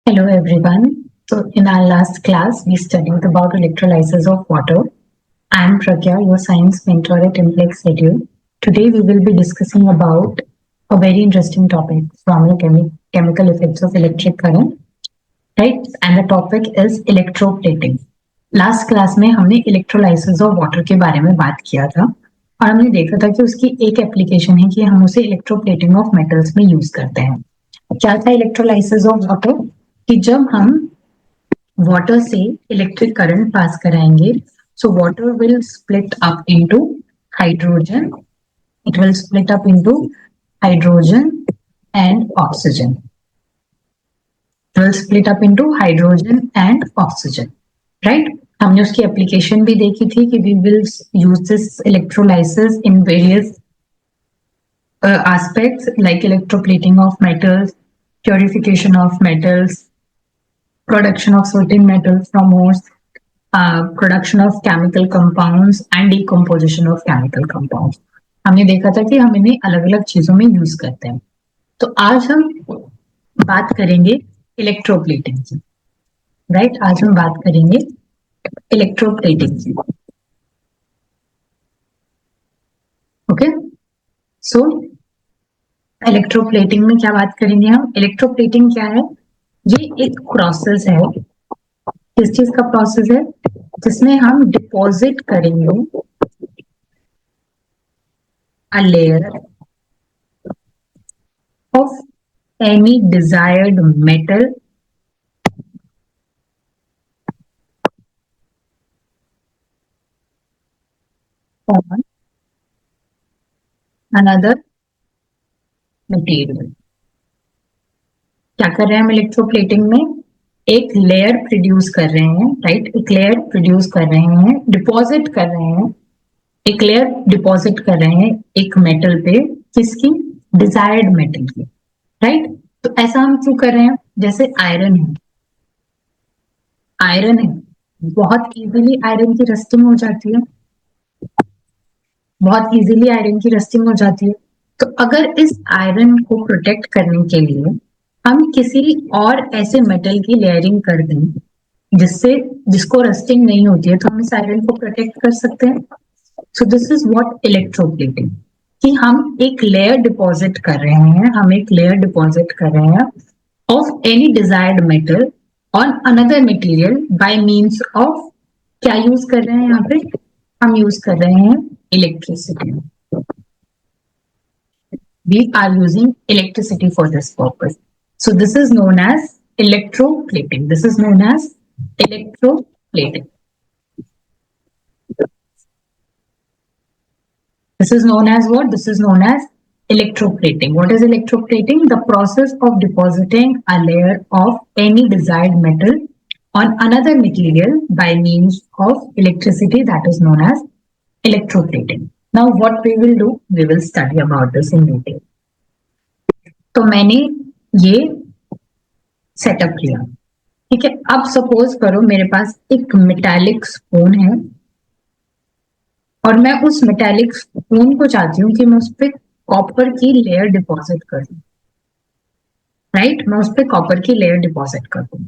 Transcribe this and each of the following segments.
Hello everyone. So in our last class, we studied about electrolysis of water. I am Pragya, your science mentor at Implex Edu. Today we will be discussing about a very interesting topic from the chemical effects of electric current, right? And the topic is electroplating. Last class में हमने electrolysis of water के बारे में बात किया था और हमने देखा था कि उसकी एक एप्लीकेशन है कि हम उसे इलेक्ट्रोप्लेटिंग ऑफ मेटल्स में यूज करते हैं। क्या था इलेक्ट्रोलाइसिस ऑफ वाटर? कि जब हम वाटर से इलेक्ट्रिक करंट पास कराएंगे, so water will split up into hydrogen. It will split up into hydrogen and oxygen. It will split up into hydrogen and oxygen, right? हमने उसकी application भी देखी थी कि we will use this electrolysis in various aspects like electroplating of metals, purification of metals, production of certain metals from ores, production of chemical compounds and decomposition of chemical compounds. हमने देखा था कि हम इन्हें अलग अलग चीजों में यूज करते हैं। तो आज हम बात करेंगे इलेक्ट्रोप्लेटिंग की, राइट? आज हम बात करेंगे इलेक्ट्रोप्लेटिंग की। ओके, सो इलेक्ट्रोप्लेटिंग में क्या बात करेंगे हम? इलेक्ट्रोप्लेटिंग क्या है? ये एक प्रोसेस है। किस चीज का प्रोसेस है? जिसमें हम डिपॉजिट करेंगे a layer of any desired metal on another material. क्या कर रहे हैं हम इलेक्ट्रोप्लेटिंग में? एक लेयर प्रोड्यूस कर रहे हैं, राइट? एक लेयर प्रोड्यूस कर रहे हैं, डिपॉजिट कर रहे हैं, एक लेयर डिपॉजिट कर रहे हैं एक मेटल पे, किसकी? डिजायर्ड मेटल की, राइट? तो ऐसा हम क्यों कर रहे हैं? जैसे आयरन है, आयरन है, बहुत इजीली आयरन की रस्टिंग हो जाती है, बहुत इजीली आयरन की रस्टिंग हो जाती है। तो अगर इस आयरन को प्रोटेक्ट करने के लिए हम किसी और ऐसे मेटल की लेयरिंग कर दें जिसको रस्टिंग नहीं होती है, तो हम इस आयरन को प्रोटेक्ट कर सकते हैं। So this is what electroplating, कि हम एक लेयर डिपॉजिट कर रहे हैं, हम एक लेयर डिपॉजिट कर रहे हैं of any desired metal on another material by means of, क्या यूज कर रहे हैं यहाँ पे? हम यूज कर रहे हैं electricity. We are using electricity for this purpose. So this is known as electroplating. This is known as electroplating. This is known as what? This is known as electroplating. What is electroplating? The process of depositing a layer of any desired metal on another material by means of electricity, that is known as electroplating. Now what we will do? We will study about this in detail. तो मैंने ये setup किया, ठीक है? अब suppose करो मेरे पास एक मेटालिक स्पून है और मैं उस मेटालिक स्पून को चाहती हूँ कि मैं उस पर कॉपर की लेयर डिपॉजिट कर दूं, राइट? मैं उस पर कॉपर की लेयर डिपॉजिट कर दूं।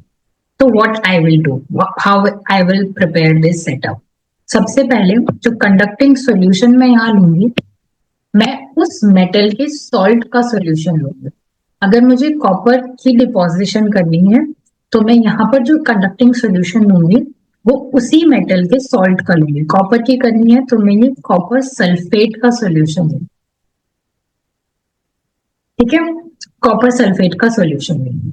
तो what I will do, how I will prepare this setup? सबसे पहले जो कंडक्टिंग सॉल्यूशन मैं यहाँ लूंगी, मैं उस मेटल के सॉल्ट का सॉल्यूशन लूंगी। अगर मुझे कॉपर की डिपॉजिशन करनी है तो मैं यहाँ पर जो कंडक्टिंग सॉल्यूशन लूंगी वो उसी मेटल के सॉल्ट का लूंगी। कॉपर की करनी है तो मैं ये कॉपर सल्फेट का सॉल्यूशन लूंगी, ठीक है? कॉपर सल्फेट का सॉल्यूशन लूंगी।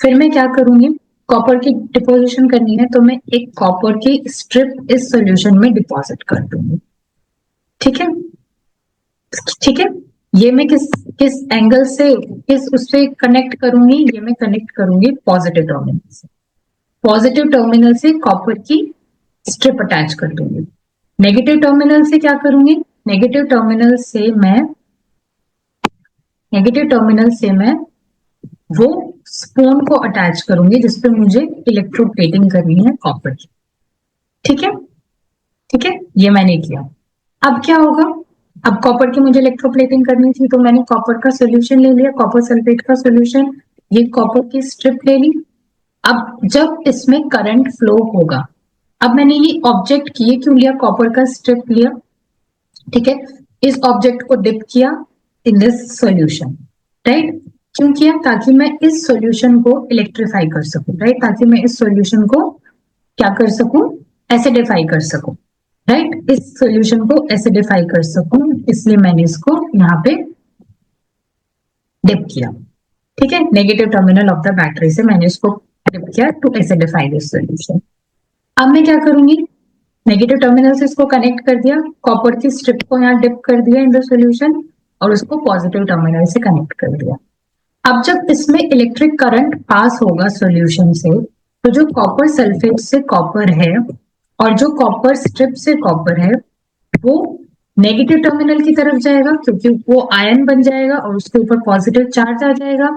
फिर मैं क्या करूंगी? कॉपर की डिपोजिशन करनी है तो मैं एक कॉपर की स्ट्रिप इस सॉल्यूशन में डिपॉजिट कर दूंगी, ठीक है? ठीक है, ये मैं किस एंगल से उससे कनेक्ट करूंगी? ये मैं कनेक्ट करूंगी पॉजिटिव टर्मिनल से। पॉजिटिव टर्मिनल से कॉपर की स्ट्रिप अटैच कर दूंगी। नेगेटिव टर्मिनल से क्या करूंगी? नेगेटिव टर्मिनल से मैं वो स्पून को अटैच करूंगी जिसपे मुझे इलेक्ट्रोप्लेटिंग करनी है कॉपर की, ठीक है? ठीक है, ये मैंने किया। अब क्या होगा? अब कॉपर की मुझे इलेक्ट्रोप्लेटिंग करनी थी तो मैंने कॉपर का सोल्यूशन ले लिया, कॉपर सल्फेट का सोल्यूशन, ये कॉपर की स्ट्रिप ले ली, अब जब इसमें करंट फ्लो होगा, अब मैंने ये ऑब्जेक्ट किए क्यों लिया, कॉपर का स्ट्रिप लिया, ठीक है, इस ऑब्जेक्ट को डिप किया इन दिस सॉल्यूशन, राइट, क्यों किया, ताकि मैं इस सॉल्यूशन को इलेक्ट्रीफाई कर सकूं, राइट, ताकि मैं इस सॉल्यूशन को क्या कर सकूं, एसिडिफाई कर सकूं, राइट, इस सॉल्यूशन को एसिडिफाई कर सकूं, इसलिए मैंने इसको यहाँ पे डिप किया, ठीक है, negative terminal of the battery से मैंने इसको डिप किया टू एसिडिफाई दिस सॉल्यूशन। अब मैं क्या करूंगी, नेगेटिव टर्मिनल से इसको कनेक्ट कर दिया, कॉपर की स्ट्रिप को यहाँ डिप कर दिया इन द सॉल्यूशन और उसको पॉजिटिव टर्मिनल से कनेक्ट कर दिया। अब जब इसमें इलेक्ट्रिक करंट पास होगा सॉल्यूशन से, तो जो कॉपर सल्फेट से कॉपर है और जो कॉपर स्ट्रिप से कॉपर है वो नेगेटिव टर्मिनल की तरफ जाएगा, क्योंकि वो आयन बन जाएगा और उसके ऊपर पॉजिटिव चार्ज आ जाएगा,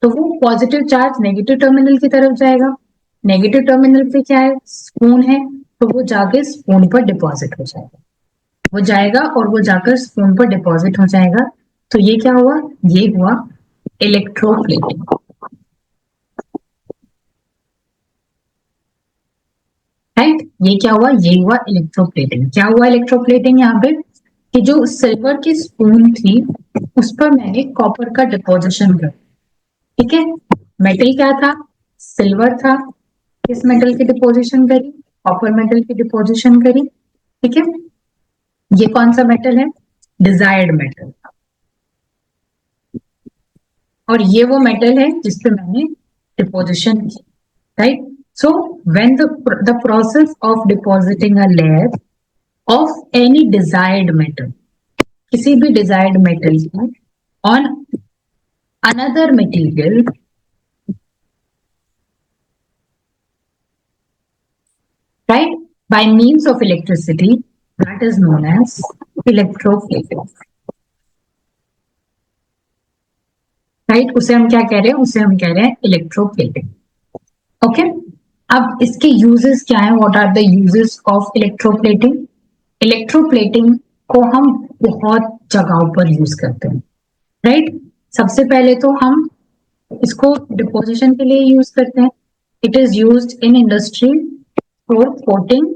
तो वो पॉजिटिव चार्ज नेगेटिव टर्मिनल की तरफ जाएगा, नेगेटिव टर्मिनल पे क्या है, स्पून है, तो वो जाके स्पून पर डिपॉजिट हो जाएगा, वो जाएगा और वो जाकर स्पून पर डिपॉजिट हो जाएगा। तो ये क्या हुआ, ये हुआ इलेक्ट्रोप्लेटिंग, राइट, ये क्या हुआ, ये हुआ इलेक्ट्रोप्लेटिंग। क्या हुआ इलेक्ट्रोप्लेटिंग यहाँ पे, कि जो सिल्वर की स्पून थी उस पर मैंने कॉपर का डिपोजिशन कर, ठीक है, मेटल क्या था, सिल्वर था, किस मेटल की डिपोजिशन करी, कॉपर मेटल की डिपोजिशन करी, ठीक है, ये कौन सा मेटल है, डिजायर्ड मेटल, और ये वो मेटल है जिसपे मैंने डिपोजिशन की, right. So when the process of depositing a layer of any desired metal, किसी भी डिजायर्ड मेटल की on another material, right, by means of electricity, that is known as electroplating, right, उसे हम क्या कह रहे हैं, उसे हम कह रहे हैं इलेक्ट्रोप्लेटिंग, ओके। अब इसके यूजेस क्या है, what are the uses of electroplating, electroplating को हम बहुत जगहों पर यूज करते हैं, राइट, सबसे पहले तो हम इसको डिपोजिशन के लिए यूज करते हैं, it is used in industry for coating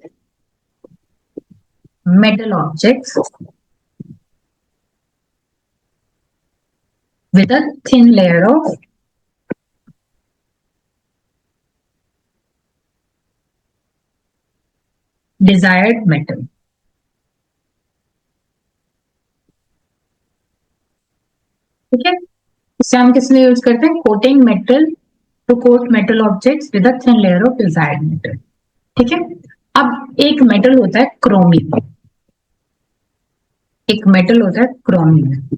metal objects with a thin layer of desired metal, ठीक है, इसे हम किस लिए यूज करते हैं, coating metal, to coat metal objects with a thin layer of desired metal, ठीक है। अब एक मेटल होता है क्रोमियम, एक मेटल होता है क्रोमियम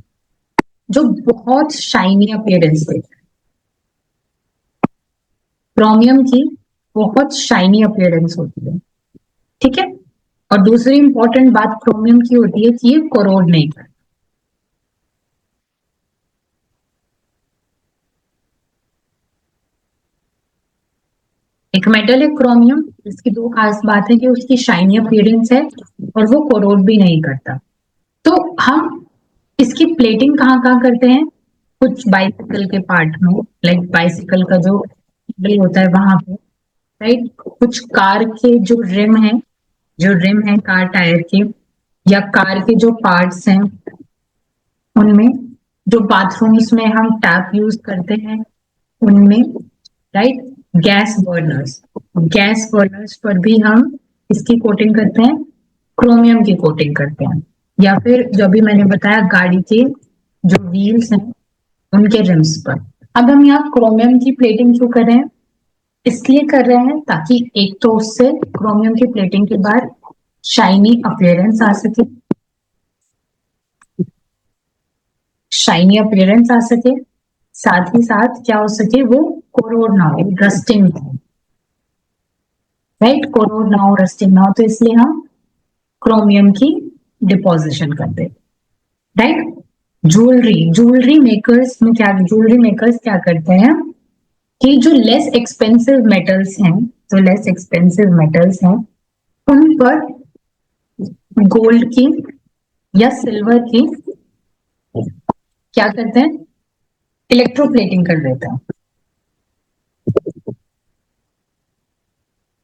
जो बहुत शाइनी अपीयरेंस देता है, क्रोमियम की बहुत शाइनी अपीयरेंस होती है, ठीक है, और दूसरी इंपॉर्टेंट बात क्रोमियम की होती है कि ये कोरोड नहीं करता, एक मेटल है क्रोमियम, इसकी दो खास बात है कि उसकी शाइनी अपीयरेंस है और वो कोरोड भी नहीं करता। तो हम इसकी प्लेटिंग कहाँ कहाँ करते हैं, कुछ बाइसिकल के पार्ट में, लाइक बाइसिकल का जो हैंडल होता है वहां पे, राइट, कुछ कार के जो रिम है, जो रिम है कार टायर के, या कार के जो पार्ट्स हैं उनमें, जो बाथरूम्स में हम टैप यूज करते हैं उनमें, राइट, गैस बर्नर्स पर भी हम इसकी कोटिंग करते हैं, क्रोमियम की कोटिंग करते हैं, या फिर जो भी मैंने बताया गाड़ी के जो व्हील्स हैं उनके रिम्स पर। अब हम यहाँ क्रोमियम की प्लेटिंग क्यों कर रहे हैं, इसलिए कर रहे हैं ताकि एक तो उससे क्रोमियम की प्लेटिंग के बाद शाइनी अपीयरेंस आ सके, शाइनी अपीयरेंस आ सके, साथ ही साथ क्या हो सके, वो कोरोड ना हो, रस्टिंग ना हो, राइट, कोरोड ना हो, रस्टिंग ना हो, तो इसलिए हम क्रोमियम की डिपोजिशन करते हैं, राइट। ज्वेलरी मेकर्स में क्या, ज्वेलरी मेकर्स क्या करते हैं कि जो लेस एक्सपेंसिव मेटल्स हैं, जो लेस एक्सपेंसिव मेटल्स हैं उन पर गोल्ड की या सिल्वर की क्या करते हैं, इलेक्ट्रोप्लेटिंग कर देते हैं,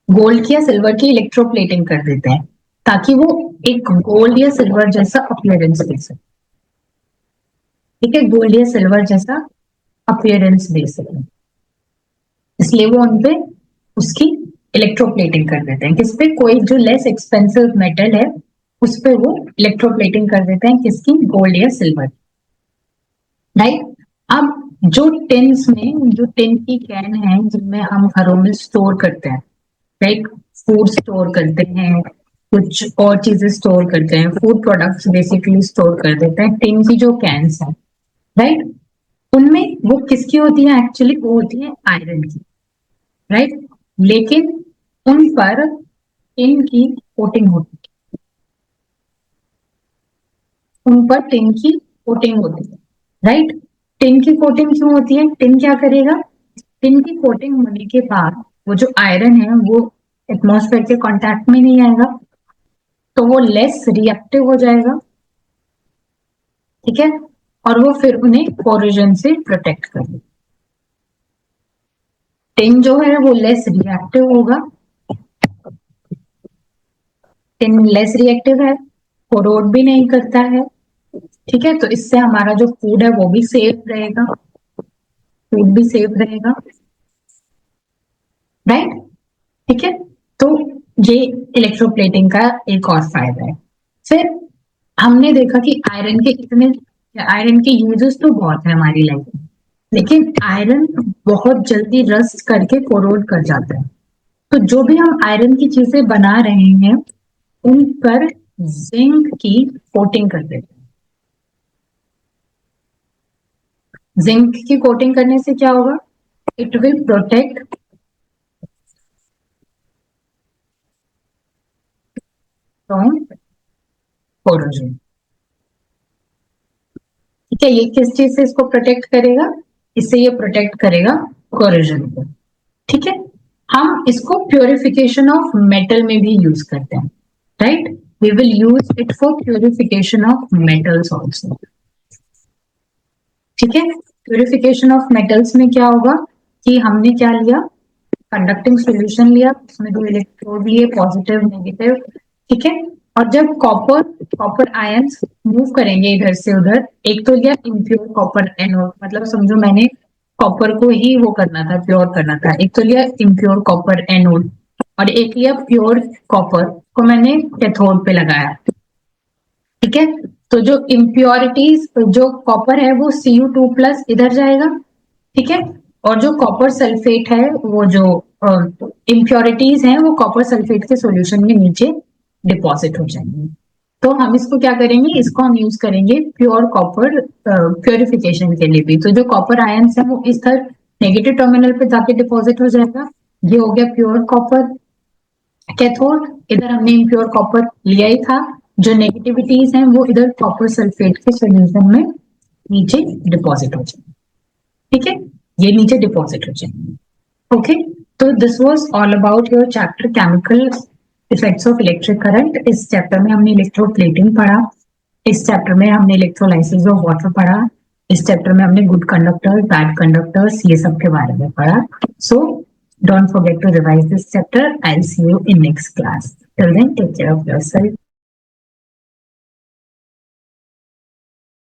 गोल्ड की या सिल्वर की इलेक्ट्रोप्लेटिंग कर देते हैं ताकि वो एक गोल्ड या सिल्वर जैसा अपीयरेंस दे सके। ठीक है, गोल्ड या सिल्वर जैसा अपीयरेंस दे सके, इसलिए वो उनपे उसकी इलेक्ट्रोप्लेटिंग कर देते हैं। किस पे? कोई जो लेस एक्सपेंसिव मेटल है उस पे वो इलेक्ट्रोप्लेटिंग कर देते हैं, किसकी? गोल्ड या सिल्वर। राइट। अब जो टिन्स में, जो टिन की कैन है जिनमें हम घरों में स्टोर करते हैं, राइट, फूड स्टोर करते हैं, कुछ और चीजें स्टोर करते हैं, फूड प्रोडक्ट्स बेसिकली स्टोर कर देते हैं, टिन की जो कैन्स है, राइट, उनमें वो किसकी होती है? एक्चुअली वो होती है आयरन की, राइट। लेकिन उन पर टिन की कोटिंग होती है, उन पर टिन की कोटिंग होती है, राइट। टिन की कोटिंग क्यों होती है? टिन क्या करेगा? टिन की कोटिंग होने के बाद वो जो आयरन है वो एटमॉस्फेयर के कांटेक्ट में नहीं आएगा, तो वो लेस रिएक्टिव हो जाएगा, ठीक है, और वो फिर उन्हें कोरोजन से प्रोटेक्ट करेगा। टिन जो है वो लेस रिएक्टिव होगा, टिन लेस रिएक्टिव है, कोरोड भी नहीं करता है, ठीक है, तो इससे हमारा जो फूड है वो भी सेफ रहेगा, फूड भी सेफ रहेगा, राइट, ठीक है। तो ये इलेक्ट्रोप्लेटिंग का एक और फायदा है। फिर हमने देखा कि आयरन के यूजेस तो बहुत है हमारी लाइफ में, लेकिन आयरन बहुत जल्दी रस्ट करके कोरोड कर जाता है। तो जो भी हम आयरन की चीजें बना रहे हैं उन पर जिंक की कोटिंग कर देते हैं। जिंक की कोटिंग करने से क्या होगा? It will protect from corrosion. ठीक है, ये किस चीज से इसको प्रोटेक्ट करेगा? इससे ये प्रोटेक्ट करेगा कोरोजन को, ठीक है। हम इसको प्योरिफिकेशन ऑफ मेटल में भी यूज करते हैं, right, we will use it for purification of metals also, ठीक है। प्योरिफिकेशन ऑफ मेटल्स में क्या होगा कि हमने क्या लिया? कंडक्टिंग सॉल्यूशन लिया, उसमें दो इलेक्ट्रोड लिए, पॉजिटिव नेगेटिव, ठीक है, और जब कॉपर कॉपर आयंस मूव करेंगे इधर से उधर, एक तो लिया इम्प्योर कॉपर एनोड, मतलब समझो मैंने कॉपर को ही वो करना था, प्योर करना था, एक तो लिया इम्प्योर कॉपर एनोड और एक लिया प्योर कॉपर को मैंने कैथोड पे लगाया, ठीक है। तो जो इम्प्योरिटीज, जो कॉपर है वो Cu2+ इधर जाएगा, ठीक है, और जो कॉपर सल्फेट है, वो जो इम्प्योरिटीज हैं वो कॉपर सल्फेट के सॉल्यूशन में नीचे डिपॉजिट हो जाएंगे। तो हम इसको क्या करेंगे? इसको हम यूज करेंगे प्योर कॉपर प्योरिफिकेशन के लिए भी। तो जो कॉपर आयंस है वो इस तरह नेगेटिव टर्मिनल पे जाके डिपॉजिट हो जाएगा, ये हो गया प्योर कॉपर कैथोड, इधर हमने इम्प्योर कॉपर लिया ही था, जो नेगेटिविटीज हैं वो इधर कॉपर सल्फेट के सॉल्यूशन में नीचे डिपॉजिट हो जाएंगे, ठीक है, ये नीचे डिपॉजिट हो जाएंगे। ओके, तो this was all about your chapter chemical effects of electric current. इस चैप्टर में हमने इलेक्ट्रोप्लेटिंग पढ़ा, इस चैप्टर में हमने इलेक्ट्रोलाइसिस ऑफ वाटर पढ़ा, इस चैप्टर में हमने गुड कंडक्टर्स, बैड कंडक्टर्स, ये सब के बारे में पढ़ा। So don't forget to revise this chapter. I will see you in next class. Till then take care of yourself.